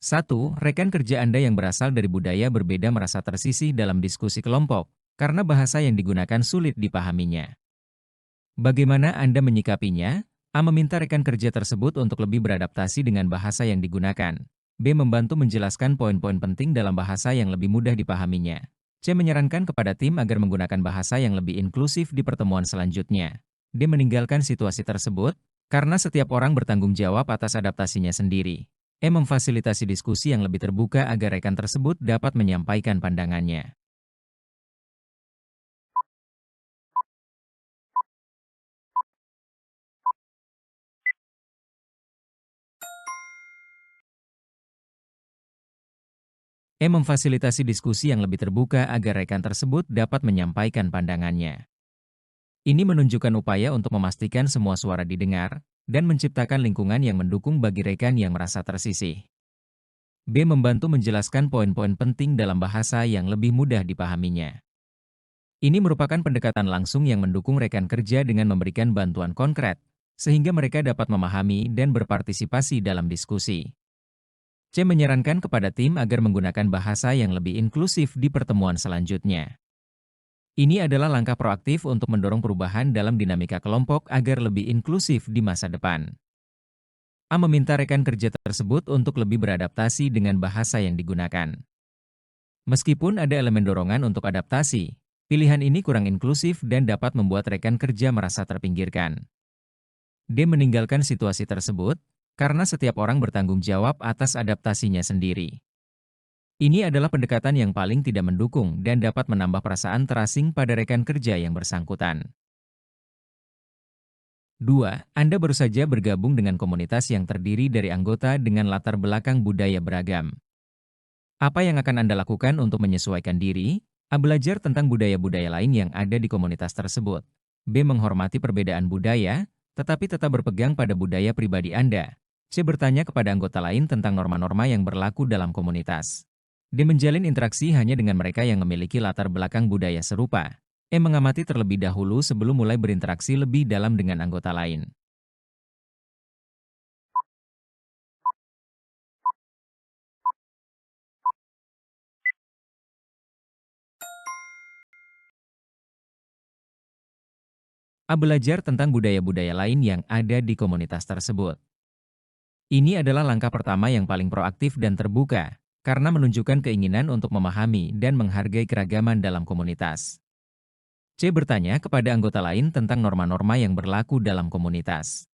1. Rekan kerja Anda yang berasal dari budaya berbeda merasa tersisih dalam diskusi kelompok, karena bahasa yang digunakan sulit dipahaminya. Bagaimana Anda menyikapinya? A. Meminta rekan kerja tersebut untuk lebih beradaptasi dengan bahasa yang digunakan. B. Membantu menjelaskan poin-poin penting dalam bahasa yang lebih mudah dipahaminya. C. Menyarankan kepada tim agar menggunakan bahasa yang lebih inklusif di pertemuan selanjutnya. D. Meninggalkan situasi tersebut, karena setiap orang bertanggung jawab atas adaptasinya sendiri. E. Memfasilitasi diskusi yang lebih terbuka agar rekan tersebut dapat menyampaikan pandangannya. E. Memfasilitasi diskusi yang lebih terbuka agar rekan tersebut dapat menyampaikan pandangannya. Ini menunjukkan upaya untuk memastikan semua suara didengar, dan menciptakan lingkungan yang mendukung bagi rekan yang merasa tersisih. B. Membantu menjelaskan poin-poin penting dalam bahasa yang lebih mudah dipahaminya. Ini merupakan pendekatan langsung yang mendukung rekan kerja dengan memberikan bantuan konkret, sehingga mereka dapat memahami dan berpartisipasi dalam diskusi. C. Menyarankan kepada tim agar menggunakan bahasa yang lebih inklusif di pertemuan selanjutnya. Ini adalah langkah proaktif untuk mendorong perubahan dalam dinamika kelompok agar lebih inklusif di masa depan. A. Meminta rekan kerja tersebut untuk lebih beradaptasi dengan bahasa yang digunakan. Meskipun ada elemen dorongan untuk adaptasi, pilihan ini kurang inklusif dan dapat membuat rekan kerja merasa terpinggirkan. D. Meninggalkan situasi tersebut, karena setiap orang bertanggung jawab atas adaptasinya sendiri. Ini adalah pendekatan yang paling tidak mendukung dan dapat menambah perasaan terasing pada rekan kerja yang bersangkutan. 2. Anda baru saja bergabung dengan komunitas yang terdiri dari anggota dengan latar belakang budaya beragam. Apa yang akan Anda lakukan untuk menyesuaikan diri? A. Belajar tentang budaya-budaya lain yang ada di komunitas tersebut. B. Menghormati perbedaan budaya, tetapi tetap berpegang pada budaya pribadi Anda. C. Bertanya kepada anggota lain tentang norma-norma yang berlaku dalam komunitas. D. Menjalin interaksi hanya dengan mereka yang memiliki latar belakang budaya serupa. E. Mengamati terlebih dahulu sebelum mulai berinteraksi lebih dalam dengan anggota lain. A. Belajar tentang budaya-budaya lain yang ada di komunitas tersebut. Ini adalah langkah pertama yang paling proaktif dan terbuka, karena menunjukkan keinginan untuk memahami dan menghargai keragaman dalam komunitas. C. Bertanya kepada anggota lain tentang norma-norma yang berlaku dalam komunitas.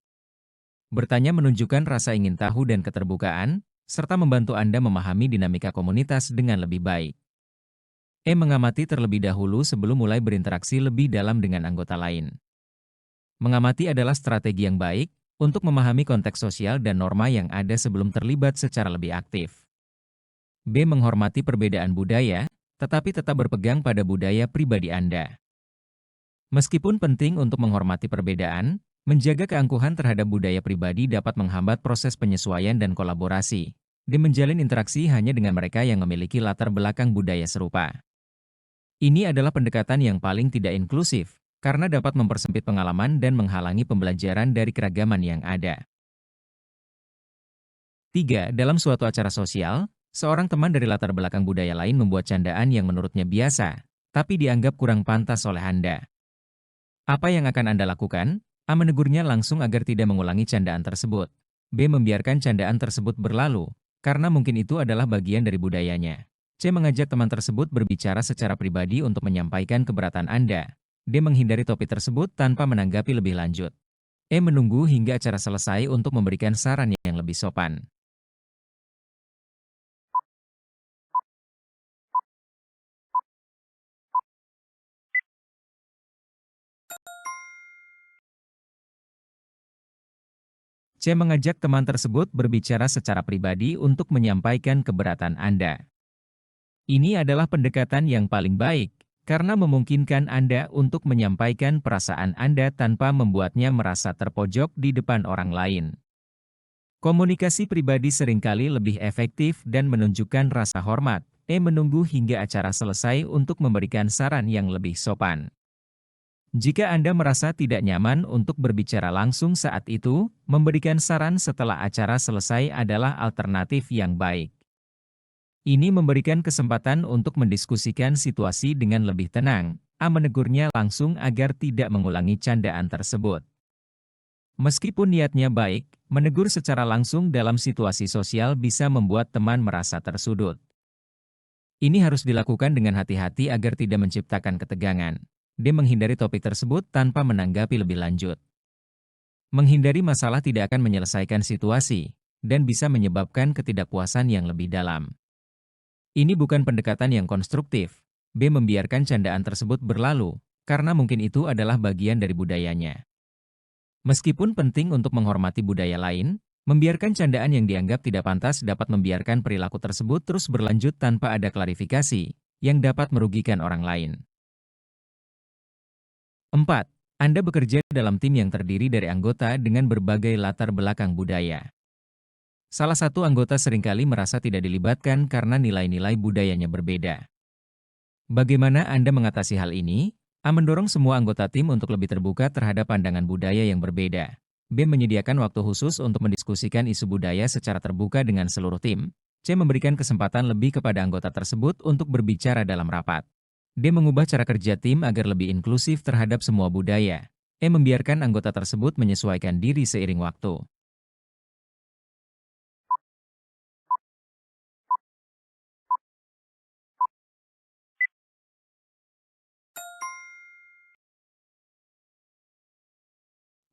Bertanya menunjukkan rasa ingin tahu dan keterbukaan, serta membantu Anda memahami dinamika komunitas dengan lebih baik. E. Mengamati terlebih dahulu sebelum mulai berinteraksi lebih dalam dengan anggota lain. Mengamati adalah strategi yang baik untuk memahami konteks sosial dan norma yang ada sebelum terlibat secara lebih aktif. B. Menghormati perbedaan budaya, tetapi tetap berpegang pada budaya pribadi Anda. Meskipun penting untuk menghormati perbedaan, menjaga keangkuhan terhadap budaya pribadi dapat menghambat proses penyesuaian dan kolaborasi. D. Menjalin interaksi hanya dengan mereka yang memiliki latar belakang budaya serupa. Ini adalah pendekatan yang paling tidak inklusif, karena dapat mempersempit pengalaman dan menghalangi pembelajaran dari keragaman yang ada. 3. Dalam suatu acara sosial, seorang teman dari latar belakang budaya lain membuat candaan yang menurutnya biasa, tapi dianggap kurang pantas oleh Anda. Apa yang akan Anda lakukan? A. Menegurnya langsung agar tidak mengulangi candaan tersebut. B. Membiarkan candaan tersebut berlalu, karena mungkin itu adalah bagian dari budayanya. C. Mengajak teman tersebut berbicara secara pribadi untuk menyampaikan keberatan Anda. D. Menghindari topik tersebut tanpa menanggapi lebih lanjut. E. Menunggu hingga acara selesai untuk memberikan saran yang lebih sopan. C. Mengajak teman tersebut berbicara secara pribadi untuk menyampaikan keberatan Anda. Ini adalah pendekatan yang paling baik, karena memungkinkan Anda untuk menyampaikan perasaan Anda tanpa membuatnya merasa terpojok di depan orang lain. Komunikasi pribadi seringkali lebih efektif dan menunjukkan rasa hormat. E. Menunggu hingga acara selesai untuk memberikan saran yang lebih sopan. Jika Anda merasa tidak nyaman untuk berbicara langsung saat itu, memberikan saran setelah acara selesai adalah alternatif yang baik. Ini memberikan kesempatan untuk mendiskusikan situasi dengan lebih tenang. A menegurnya langsung agar tidak mengulangi candaan tersebut. Meskipun niatnya baik, menegur secara langsung dalam situasi sosial bisa membuat teman merasa tersudut. Ini harus dilakukan dengan hati-hati agar tidak menciptakan ketegangan. D. Menghindari topik tersebut tanpa menanggapi lebih lanjut. Menghindari masalah tidak akan menyelesaikan situasi, dan bisa menyebabkan ketidakpuasan yang lebih dalam. Ini bukan pendekatan yang konstruktif. B. Membiarkan candaan tersebut berlalu, karena mungkin itu adalah bagian dari budayanya. Meskipun penting untuk menghormati budaya lain, membiarkan candaan yang dianggap tidak pantas dapat membiarkan perilaku tersebut terus berlanjut tanpa ada klarifikasi, yang dapat merugikan orang lain. 4. Anda bekerja dalam tim yang terdiri dari anggota dengan berbagai latar belakang budaya. Salah satu anggota seringkali merasa tidak dilibatkan karena nilai-nilai budayanya berbeda. Bagaimana Anda mengatasi hal ini? A. Mendorong semua anggota tim untuk lebih terbuka terhadap pandangan budaya yang berbeda. B. Menyediakan waktu khusus untuk mendiskusikan isu budaya secara terbuka dengan seluruh tim. C. Memberikan kesempatan lebih kepada anggota tersebut untuk berbicara dalam rapat. D. Mengubah cara kerja tim agar lebih inklusif terhadap semua budaya. E. Membiarkan anggota tersebut menyesuaikan diri seiring waktu.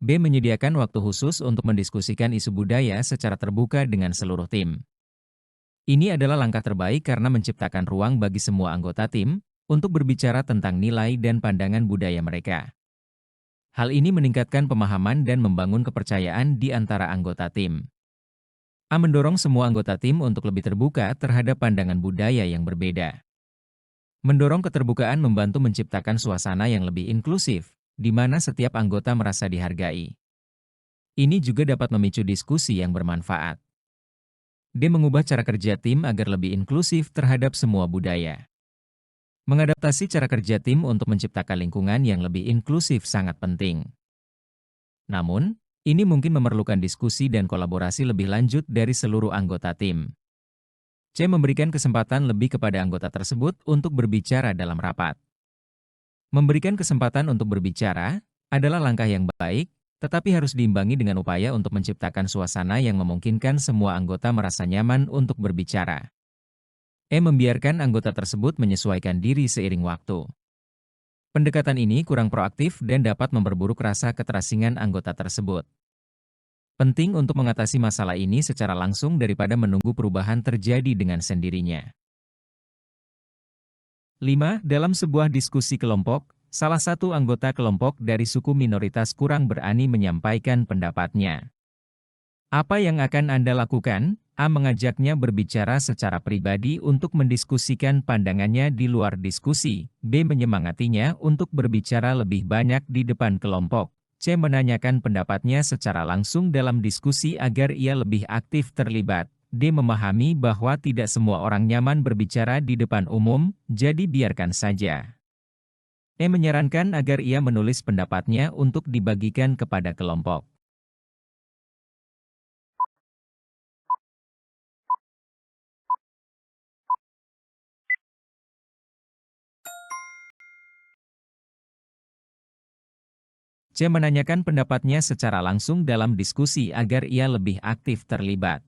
B. Menyediakan waktu khusus untuk mendiskusikan isu budaya secara terbuka dengan seluruh tim. Ini adalah langkah terbaik karena menciptakan ruang bagi semua anggota tim untuk berbicara tentang nilai dan pandangan budaya mereka. Hal ini meningkatkan pemahaman dan membangun kepercayaan di antara anggota tim. A. Mendorong semua anggota tim untuk lebih terbuka terhadap pandangan budaya yang berbeda. Mendorong keterbukaan membantu menciptakan suasana yang lebih inklusif, di mana setiap anggota merasa dihargai. Ini juga dapat memicu diskusi yang bermanfaat. D. Mengubah cara kerja tim agar lebih inklusif terhadap semua budaya. Mengadaptasi cara kerja tim untuk menciptakan lingkungan yang lebih inklusif sangat penting. Namun, ini mungkin memerlukan diskusi dan kolaborasi lebih lanjut dari seluruh anggota tim. C. Memberikan kesempatan lebih kepada anggota tersebut untuk berbicara dalam rapat. Memberikan kesempatan untuk berbicara adalah langkah yang baik, tetapi harus diimbangi dengan upaya untuk menciptakan suasana yang memungkinkan semua anggota merasa nyaman untuk berbicara. E. Membiarkan anggota tersebut menyesuaikan diri seiring waktu. Pendekatan ini kurang proaktif dan dapat memperburuk rasa keterasingan anggota tersebut. Penting untuk mengatasi masalah ini secara langsung daripada menunggu perubahan terjadi dengan sendirinya. 5. Dalam sebuah diskusi kelompok, salah satu anggota kelompok dari suku minoritas kurang berani menyampaikan pendapatnya. Apa yang akan Anda lakukan? A. Mengajaknya berbicara secara pribadi untuk mendiskusikan pandangannya di luar diskusi. B. Menyemangatinya untuk berbicara lebih banyak di depan kelompok. C. Menanyakan pendapatnya secara langsung dalam diskusi agar ia lebih aktif terlibat. D. Memahami bahwa tidak semua orang nyaman berbicara di depan umum, jadi biarkan saja. E. Menyarankan agar ia menulis pendapatnya untuk dibagikan kepada kelompok. C. Menanyakan pendapatnya secara langsung dalam diskusi agar ia lebih aktif terlibat.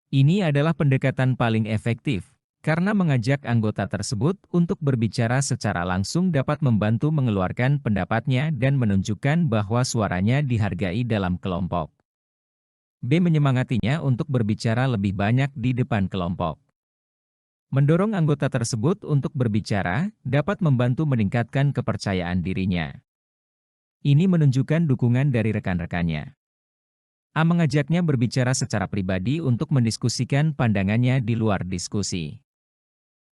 Ini adalah pendekatan paling efektif, karena mengajak anggota tersebut untuk berbicara secara langsung dapat membantu mengeluarkan pendapatnya dan menunjukkan bahwa suaranya dihargai dalam kelompok. B. Menyemangatinya untuk berbicara lebih banyak di depan kelompok. Mendorong anggota tersebut untuk berbicara dapat membantu meningkatkan kepercayaan dirinya. Ini menunjukkan dukungan dari rekan-rekannya. A. Mengajaknya berbicara secara pribadi untuk mendiskusikan pandangannya di luar diskusi.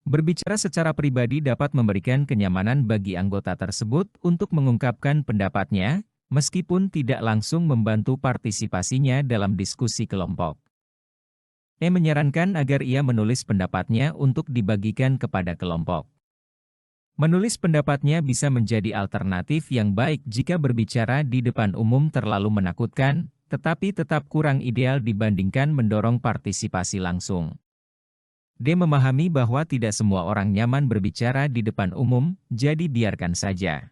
Berbicara secara pribadi dapat memberikan kenyamanan bagi anggota tersebut untuk mengungkapkan pendapatnya, meskipun tidak langsung membantu partisipasinya dalam diskusi kelompok. E. Menyarankan agar ia menulis pendapatnya untuk dibagikan kepada kelompok. Menulis pendapatnya bisa menjadi alternatif yang baik jika berbicara di depan umum terlalu menakutkan, tetapi tetap kurang ideal dibandingkan mendorong partisipasi langsung. D. Memahami bahwa tidak semua orang nyaman berbicara di depan umum, jadi biarkan saja.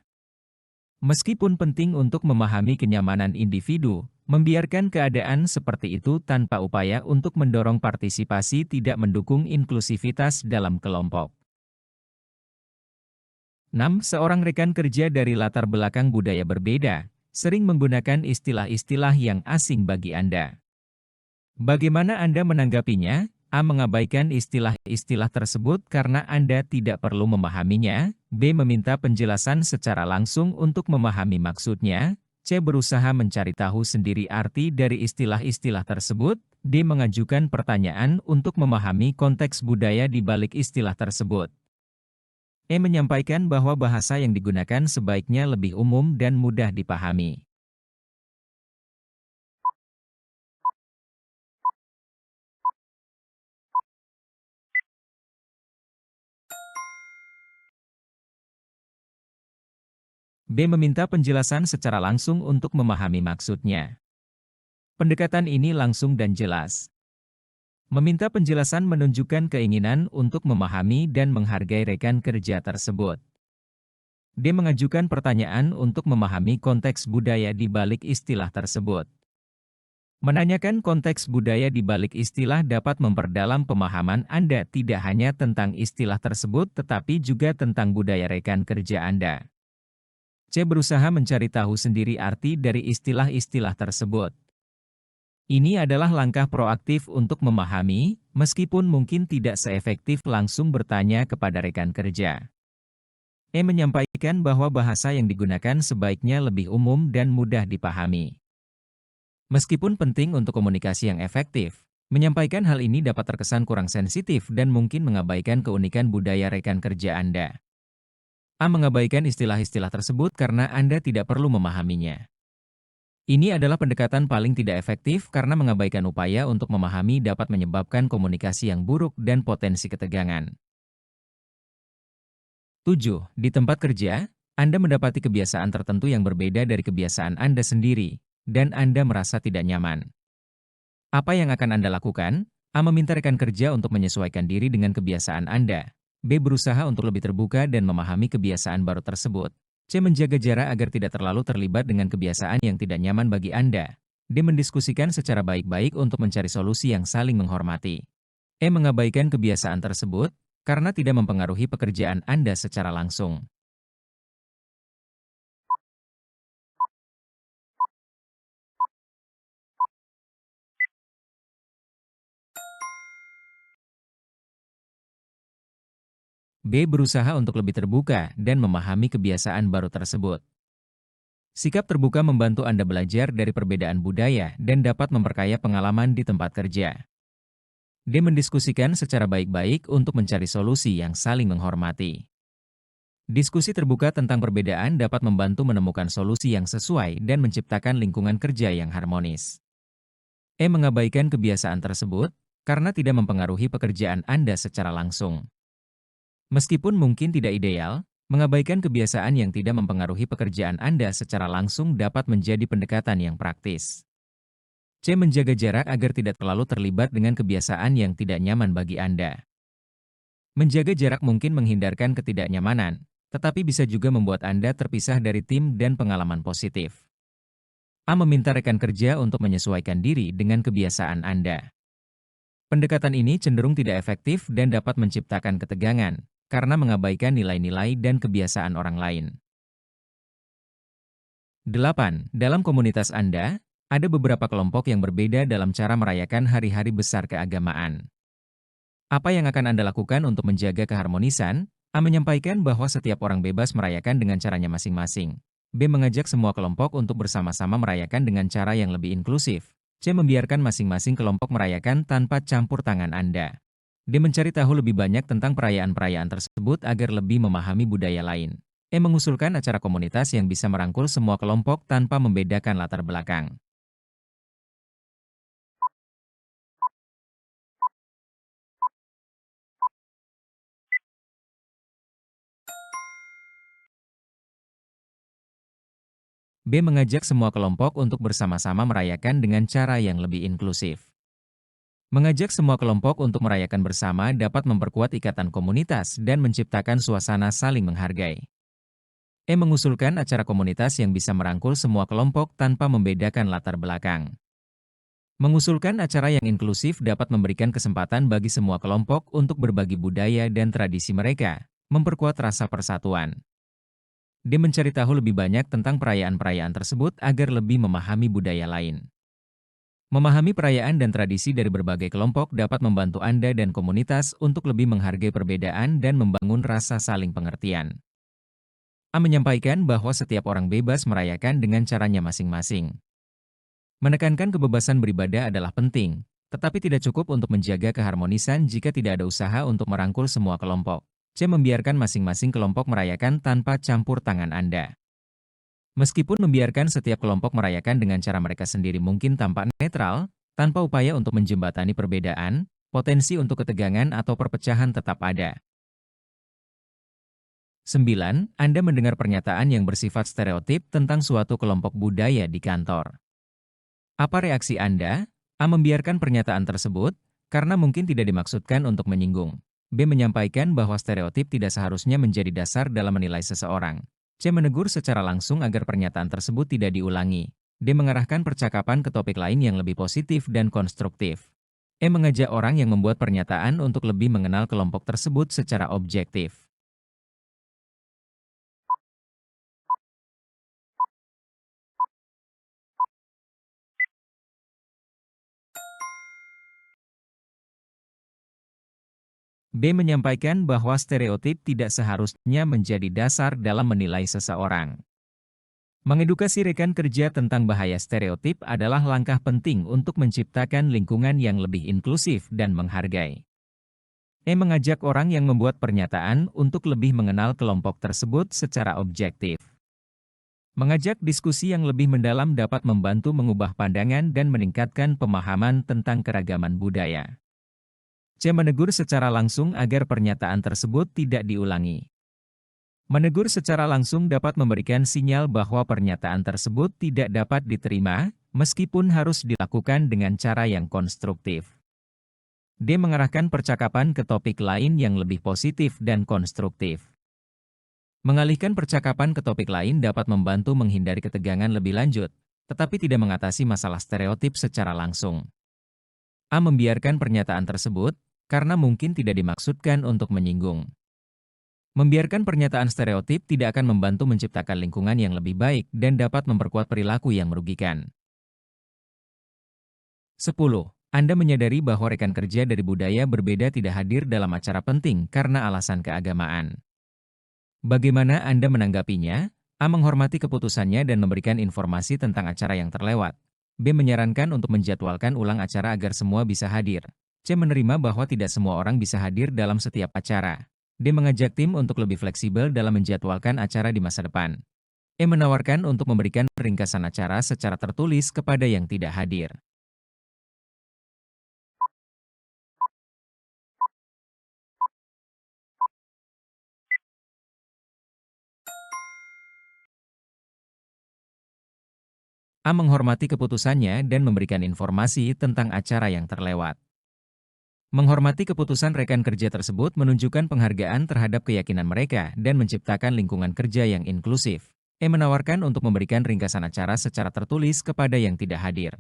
Meskipun penting untuk memahami kenyamanan individu, membiarkan keadaan seperti itu tanpa upaya untuk mendorong partisipasi tidak mendukung inklusivitas dalam kelompok. 6. Seorang rekan kerja dari latar belakang budaya berbeda, sering menggunakan istilah-istilah yang asing bagi Anda. Bagaimana Anda menanggapinya? A. Mengabaikan istilah-istilah tersebut karena Anda tidak perlu memahaminya. B. Meminta penjelasan secara langsung untuk memahami maksudnya. C. Berusaha mencari tahu sendiri arti dari istilah-istilah tersebut. D. Mengajukan pertanyaan untuk memahami konteks budaya di balik istilah tersebut. E. Menyampaikan bahwa bahasa yang digunakan sebaiknya lebih umum dan mudah dipahami. B. Meminta penjelasan secara langsung untuk memahami maksudnya. Pendekatan ini langsung dan jelas. Meminta penjelasan menunjukkan keinginan untuk memahami dan menghargai rekan kerja tersebut. D. Mengajukan pertanyaan untuk memahami konteks budaya di balik istilah tersebut. Menanyakan konteks budaya di balik istilah dapat memperdalam pemahaman Anda tidak hanya tentang istilah tersebut tetapi juga tentang budaya rekan kerja Anda. C. Berusaha mencari tahu sendiri arti dari istilah-istilah tersebut. Ini adalah langkah proaktif untuk memahami, meskipun mungkin tidak seefektif langsung bertanya kepada rekan kerja. E. Menyampaikan bahwa bahasa yang digunakan sebaiknya lebih umum dan mudah dipahami. Meskipun penting untuk komunikasi yang efektif, menyampaikan hal ini dapat terkesan kurang sensitif dan mungkin mengabaikan keunikan budaya rekan kerja Anda. A. Mengabaikan istilah-istilah tersebut karena Anda tidak perlu memahaminya. Ini adalah pendekatan paling tidak efektif karena mengabaikan upaya untuk memahami dapat menyebabkan komunikasi yang buruk dan potensi ketegangan. 7. Di tempat kerja, Anda mendapati kebiasaan tertentu yang berbeda dari kebiasaan Anda sendiri, dan Anda merasa tidak nyaman. Apa yang akan Anda lakukan? A. Meminta rekan kerja untuk menyesuaikan diri dengan kebiasaan Anda. B. Berusaha untuk lebih terbuka dan memahami kebiasaan baru tersebut. C. Menjaga jarak agar tidak terlalu terlibat dengan kebiasaan yang tidak nyaman bagi Anda. D. Mendiskusikan secara baik-baik untuk mencari solusi yang saling menghormati. E. Mengabaikan kebiasaan tersebut, karena tidak mempengaruhi pekerjaan Anda secara langsung. B. Berusaha untuk lebih terbuka dan memahami kebiasaan baru tersebut. Sikap terbuka membantu Anda belajar dari perbedaan budaya dan dapat memperkaya pengalaman di tempat kerja. D. Mendiskusikan secara baik-baik untuk mencari solusi yang saling menghormati. Diskusi terbuka tentang perbedaan dapat membantu menemukan solusi yang sesuai dan menciptakan lingkungan kerja yang harmonis. E. Mengabaikan kebiasaan tersebut karena tidak mempengaruhi pekerjaan Anda secara langsung. Meskipun mungkin tidak ideal, mengabaikan kebiasaan yang tidak mempengaruhi pekerjaan Anda secara langsung dapat menjadi pendekatan yang praktis. C. Menjaga jarak agar tidak terlalu terlibat dengan kebiasaan yang tidak nyaman bagi Anda. Menjaga jarak mungkin menghindarkan ketidaknyamanan, tetapi bisa juga membuat Anda terpisah dari tim dan pengalaman positif. A. Meminta rekan kerja untuk menyesuaikan diri dengan kebiasaan Anda. Pendekatan ini cenderung tidak efektif dan dapat menciptakan ketegangan, karena mengabaikan nilai-nilai dan kebiasaan orang lain. 8. Dalam komunitas Anda, ada beberapa kelompok yang berbeda dalam cara merayakan hari-hari besar keagamaan. Apa yang akan Anda lakukan untuk menjaga keharmonisan? A. Menyampaikan bahwa setiap orang bebas merayakan dengan caranya masing-masing. B. Mengajak semua kelompok untuk bersama-sama merayakan dengan cara yang lebih inklusif. C. Membiarkan masing-masing kelompok merayakan tanpa campur tangan Anda. D. Mencari tahu lebih banyak tentang perayaan-perayaan tersebut agar lebih memahami budaya lain. E. Mengusulkan acara komunitas yang bisa merangkul semua kelompok tanpa membedakan latar belakang. B. Mengajak semua kelompok untuk bersama-sama merayakan dengan cara yang lebih inklusif. Mengajak semua kelompok untuk merayakan bersama dapat memperkuat ikatan komunitas dan menciptakan suasana saling menghargai. Mengusulkan acara komunitas yang bisa merangkul semua kelompok tanpa membedakan latar belakang. Mengusulkan acara yang inklusif dapat memberikan kesempatan bagi semua kelompok untuk berbagi budaya dan tradisi mereka, memperkuat rasa persatuan. Dia mencari tahu lebih banyak tentang perayaan-perayaan tersebut agar lebih memahami budaya lain. Memahami perayaan dan tradisi dari berbagai kelompok dapat membantu Anda dan komunitas untuk lebih menghargai perbedaan dan membangun rasa saling pengertian. A menyampaikan bahwa setiap orang bebas merayakan dengan caranya masing-masing. Menekankan kebebasan beribadah adalah penting, tetapi tidak cukup untuk menjaga keharmonisan jika tidak ada usaha untuk merangkul semua kelompok. C. Membiarkan masing-masing kelompok merayakan tanpa campur tangan Anda. Meskipun membiarkan setiap kelompok merayakan dengan cara mereka sendiri mungkin tampak netral, tanpa upaya untuk menjembatani perbedaan, potensi untuk ketegangan atau perpecahan tetap ada. 9. Anda mendengar pernyataan yang bersifat stereotip tentang suatu kelompok budaya di kantor. Apa reaksi Anda? A. Membiarkan pernyataan tersebut, karena mungkin tidak dimaksudkan untuk menyinggung. B. Menyampaikan bahwa stereotip tidak seharusnya menjadi dasar dalam menilai seseorang. C. Menegur secara langsung agar pernyataan tersebut tidak diulangi. D. Mengarahkan percakapan ke topik lain yang lebih positif dan konstruktif. Mengajak orang yang membuat pernyataan untuk lebih mengenal kelompok tersebut secara objektif. B. Menyampaikan bahwa stereotip tidak seharusnya menjadi dasar dalam menilai seseorang. Mengedukasi rekan kerja tentang bahaya stereotip adalah langkah penting untuk menciptakan lingkungan yang lebih inklusif dan menghargai. Mengajak orang yang membuat pernyataan untuk lebih mengenal kelompok tersebut secara objektif. Mengajak diskusi yang lebih mendalam dapat membantu mengubah pandangan dan meningkatkan pemahaman tentang keragaman budaya. C. Menegur secara langsung agar pernyataan tersebut tidak diulangi. Menegur secara langsung dapat memberikan sinyal bahwa pernyataan tersebut tidak dapat diterima, meskipun harus dilakukan dengan cara yang konstruktif. D. Mengarahkan percakapan ke topik lain yang lebih positif dan konstruktif. Mengalihkan percakapan ke topik lain dapat membantu menghindari ketegangan lebih lanjut, tetapi tidak mengatasi masalah stereotip secara langsung. A. Membiarkan pernyataan tersebut, karena mungkin tidak dimaksudkan untuk menyinggung. Membiarkan pernyataan stereotip tidak akan membantu menciptakan lingkungan yang lebih baik dan dapat memperkuat perilaku yang merugikan. 10. Anda menyadari bahwa rekan kerja dari budaya berbeda tidak hadir dalam acara penting karena alasan keagamaan. Bagaimana Anda menanggapinya? A. Menghormati keputusannya dan memberikan informasi tentang acara yang terlewat. B. Menyarankan untuk menjadwalkan ulang acara agar semua bisa hadir. C. Menerima bahwa tidak semua orang bisa hadir dalam setiap acara. D. Mengajak tim untuk lebih fleksibel dalam menjadwalkan acara di masa depan. Menawarkan untuk memberikan ringkasan acara secara tertulis kepada yang tidak hadir. A. Menghormati keputusannya dan memberikan informasi tentang acara yang terlewat. Menghormati keputusan rekan kerja tersebut menunjukkan penghargaan terhadap keyakinan mereka dan menciptakan lingkungan kerja yang inklusif. Menawarkan untuk memberikan ringkasan acara secara tertulis kepada yang tidak hadir.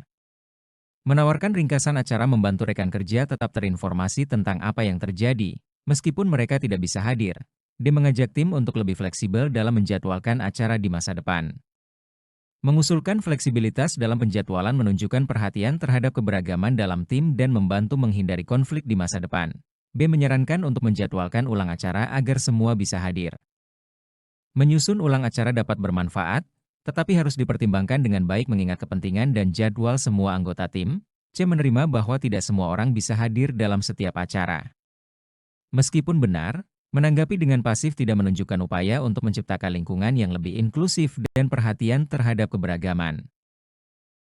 Menawarkan ringkasan acara membantu rekan kerja tetap terinformasi tentang apa yang terjadi, meskipun mereka tidak bisa hadir. D. Mengajak tim untuk lebih fleksibel dalam menjadwalkan acara di masa depan. Mengusulkan fleksibilitas dalam penjadwalan menunjukkan perhatian terhadap keberagaman dalam tim dan membantu menghindari konflik di masa depan. B. Menyarankan untuk menjadwalkan ulang acara agar semua bisa hadir. Menyusun ulang acara dapat bermanfaat, tetapi harus dipertimbangkan dengan baik mengingat kepentingan dan jadwal semua anggota tim. C. Menerima bahwa tidak semua orang bisa hadir dalam setiap acara. Meskipun benar, menanggapi dengan pasif tidak menunjukkan upaya untuk menciptakan lingkungan yang lebih inklusif dan perhatian terhadap keberagaman.